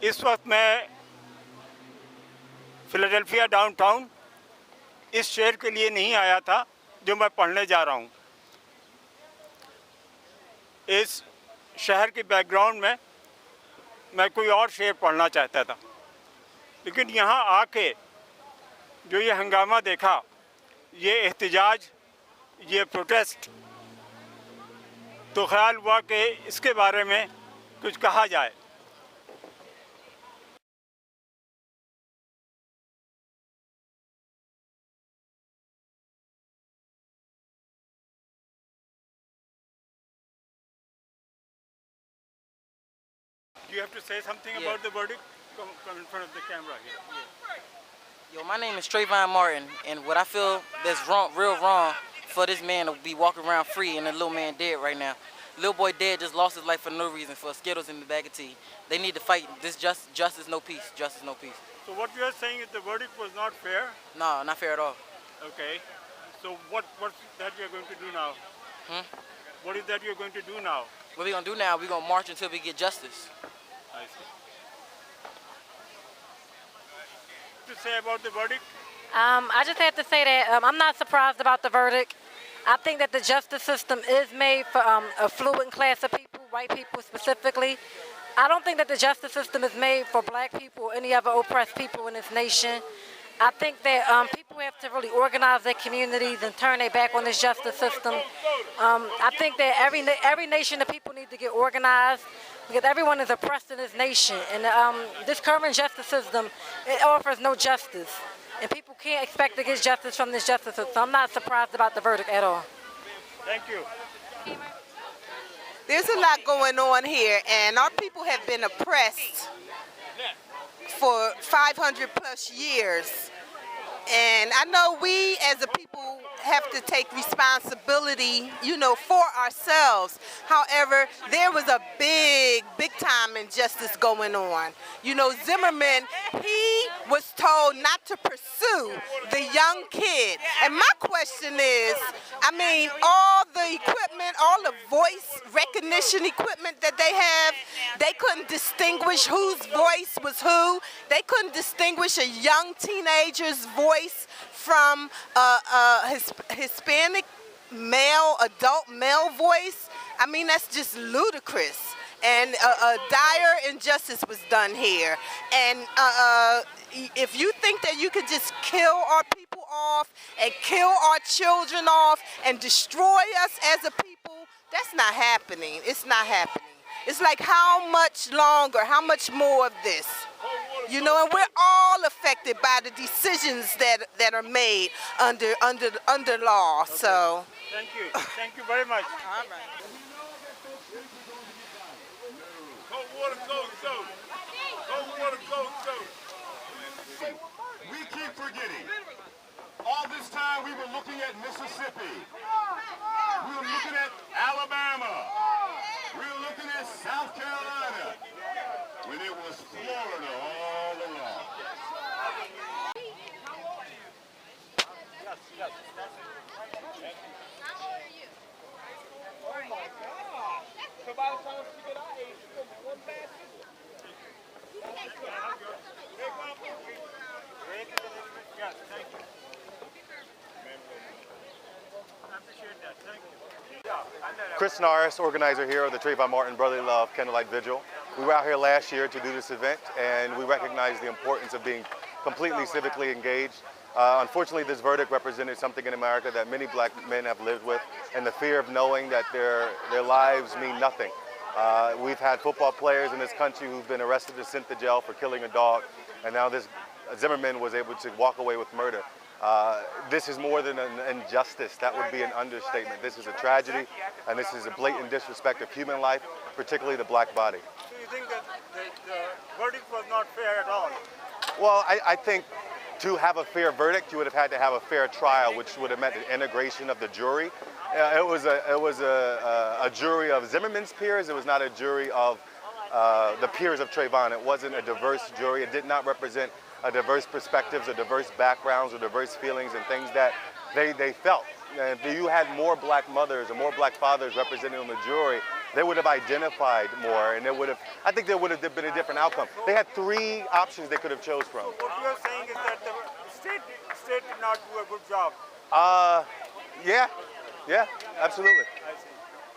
इस वक्त मैं फिलाडेल्फिया डाउनटाउन इस शेर के लिए नहीं आया था जो मैं पढ़ने जा रहा हूँ। इस शहर के बैकग्राउंड में मैं कोई और शेर पढ़ना चाहता था, लेकिन यहाँ आके जो ये हंगामा देखा, ये एहतजाज, ये प्रोटेस्ट, तो ख्याल हुआ कि इसके बारे में कुछ कहा जाए। You have to say something about the verdict? Come in front of the camera here. Yo, my name is Trayvon Martin, and what I feel that's wrong, real wrong, for this man to be walking around free and the little man dead right now. Little boy dead, just lost his life for no reason, for Skittles in the bag of tea. They need to fight. This justice, no peace. Justice, no peace. So what you are saying is the verdict was not fair? No, not fair at all. Okay. So what's that you're going to do now? What is that you're going to do now? What we gonna do now? We gonna march until we get justice. I see. To say about the verdict? I just have to say that I'm not surprised about the verdict. I think that the justice system is made for a fluent class of people, white people specifically. I don't think that the justice system is made for black people or any other oppressed people in this nation. I think that people have to really organize their communities and turn their back on this justice system. I think that every nation of people need to get organized because everyone is oppressed in this nation. And this current justice system, it offers no justice. And people can't expect to get justice from this justice system. So I'm not surprised about the verdict at all. Thank you. There's a lot going on here, and our people have been oppressed for 500 plus years. And I know we as a people have to take responsibility, you know, for ourselves. However, there was a big time injustice going on. You know, Zimmerman, he was told not to pursue the young kid. And my question is, I mean, all the equipment, all the voice recognition equipment that they have, they couldn't distinguish whose voice was who. They couldn't distinguish a young teenager's voice from Hispanic male, adult male voice. I mean, that's just ludicrous. And a dire injustice was done here. And if you think that you could just kill our people off and kill our children off and destroy us as a people, that's not happening. It's not happening. It's like, how much longer, how much more of this? You know, and we're all affected by the decisions that are made under law. Okay. So thank you very much. All right. Cold water, cold soap. Cold water, cold soap. We keep forgetting. All this time we were looking at Mississippi. We were looking at Alabama. We were looking at South Carolina. When it was Florida all along. Yes. How old are you? Oh my God. So by the time we get our age, it's one basket. Yes, thank you. I appreciate that. Thank you. Chris Norris, organizer here of the Trayvon Martin Brotherly Love Candlelight Vigil. We were out here last year to do this event, and we recognize the importance of being completely civically engaged. Unfortunately, this verdict represented something in America that many black men have lived with, and the fear of knowing that their lives mean nothing. We've had football players in this country who've been arrested and sent to jail for killing a dog, and now this Zimmerman was able to walk away with murder. This is more than an injustice. That would be an understatement. This is a tragedy, and this is a blatant disrespect of human life, particularly the black body. So you think that the verdict was not fair at all? Well, I think to have a fair verdict, you would have had to have a fair trial, which would have meant an integration of the jury. It was a jury of Zimmerman's peers. It was not a jury of the peers of Trayvon. It wasn't a diverse jury. It did not represent a diverse perspectives, or diverse backgrounds, or diverse feelings and things that they felt. And if you had more black mothers or more black fathers represented on the jury, they would have identified more, and I think there would have been a different outcome. They had 3 options they could have chose from. What you are saying is that the state did not do a good job. Yeah, absolutely. I see.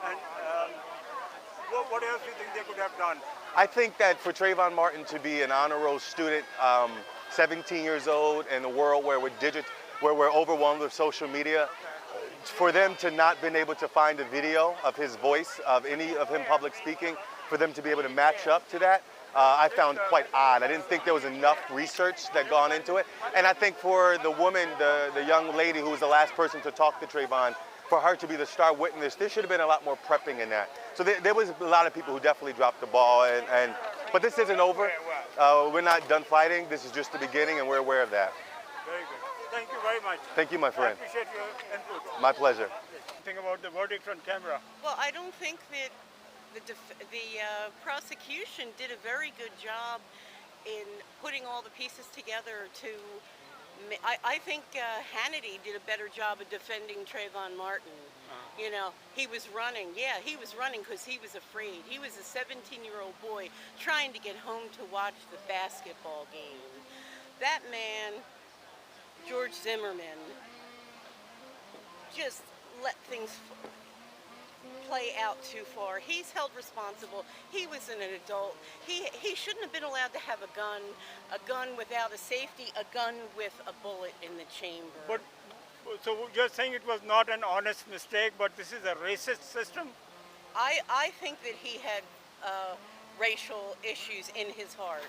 And what else do you think they could have done? I think that for Trayvon Martin to be an honor roll student, 17 years old, in a world where we're overwhelmed with social media, for them to not been able to find a video of his voice, of any of him public speaking, for them to be able to match up to that, I found quite odd. I didn't think there was enough research that gone into it. And I think for the woman, the young lady who was the last person to talk to Trayvon, for her to be the star witness, there should have been a lot more prepping in that. So there was a lot of people who definitely dropped the ball. But this isn't over. We're not done fighting. This is just the beginning, and we're aware of that. Very good. Thank you very much. Thank you, my friend. I appreciate your input. My pleasure. Think about the verdict on camera. Well, I don't think that the prosecution did a very good job in putting all the pieces together to. I think Hannity did a better job of defending Trayvon Martin. You know, he was running. Yeah, he was running because he was afraid. He was a 17-year-old boy trying to get home to watch the basketball game. That man, George Zimmerman, just let things play out too far. He's held responsible. He was an adult. He shouldn't have been allowed to have a gun without a safety, a gun with a bullet in the chamber. But so you're saying it was not an honest mistake, but this is a racist system? I think that he had racial issues in his heart.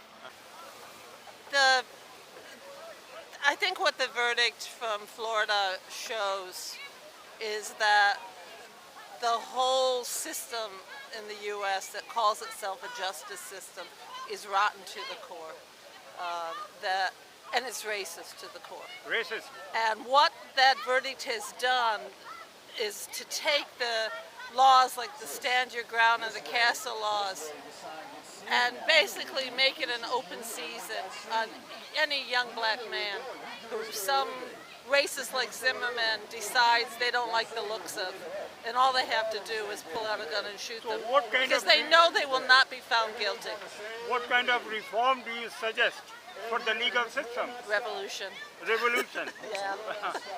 I think what the verdict from Florida shows is that the whole system in the U.S. that calls itself a justice system is rotten to the core, and it's racist to the core. Racist. And what that verdict has done is to take the laws like the Stand Your Ground and the Castle laws and basically make it an open season on any young black man who some racist like Zimmerman decides they don't like the looks of. And all they have to do is pull out a gun and shoot them. Because they know they will not be found guilty. What kind of reform do you suggest for the legal system? Revolution. Revolution. Yeah.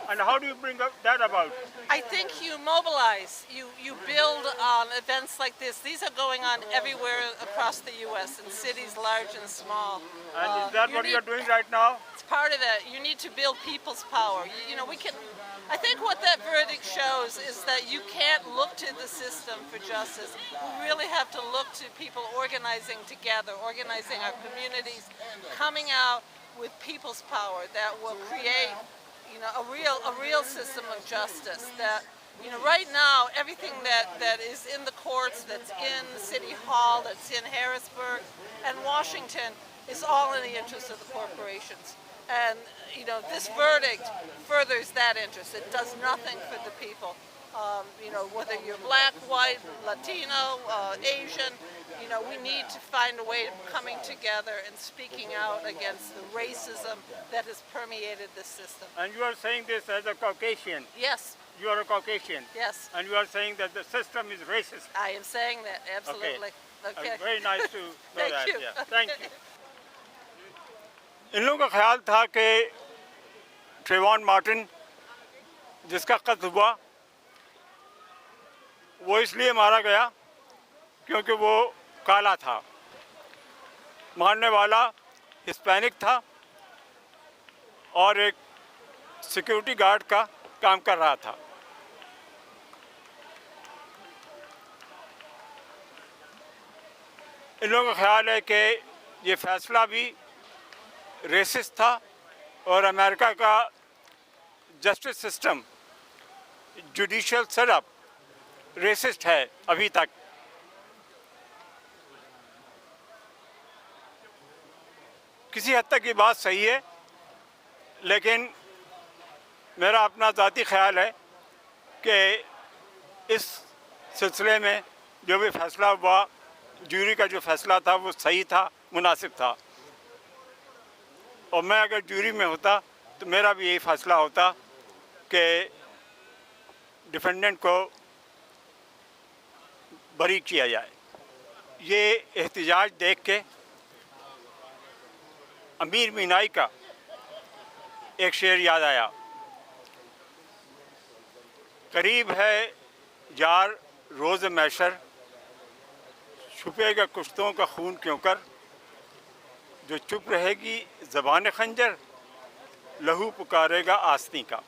And how do you bring that about? I think you mobilize, you build on events like this. These are going on everywhere across the U.S. in cities large and small. And is that what you're doing right now? It's part of it. You need to build people's power. You know, I think what that verdict shows is that you can't look to the system for justice. We really have to look to people organizing together, organizing our communities, coming out with people's power that will create, you know, a real system of justice. That, you know, right now everything that is in the courts, that's in City Hall, that's in Harrisburg and Washington is all in the interest of the corporations. And, you know, this verdict furthers that interest. It does nothing for the people. You know, whether you're black, white, Latino, Asian, you know, we need to find a way of coming together and speaking out against the racism that has permeated this system. And you are saying this as a Caucasian? Yes. You are a Caucasian? Yes. And you are saying that the system is racist? I am saying that, absolutely. Okay. Very nice to know Thank that. you. Yeah. Thank you. इन लोगों का ख्याल था कि Trayvon Martin जिसका कत्ल हुआ वो इसलिए मारा गया क्योंकि वो काला था, मारने वाला हिस्पैनिक था और एक सिक्योरिटी गार्ड का काम कर रहा था। इन लोगों का ख्याल है कि ये फैसला भी रेसिस्ट था और अमेरिका का justice system, judicial setup racist है अभी तक। किसी हद तक ये बात सही है, लेकिन मेरा अपना ज़ाती ख्याल है कि इस सिलसिले में जो भी फैसला हुआ, जूरी का जो फैसला था वो सही था, मुनासिब था। और मैं अगर जूरी में होता तो मेरा भी यही फैसला होता कि डिफेंडेंट को बरी किया जाए। ये एहतजाज देख के अमीर मीनाई का एक शेर याद आया। करीब है जार रोज़ मैशर, छुपेगा कुश्तों का खून क्यों कर, जो चुप रहेगी ज़बान खंजर, लहू पुकारेगा आस्तीं का।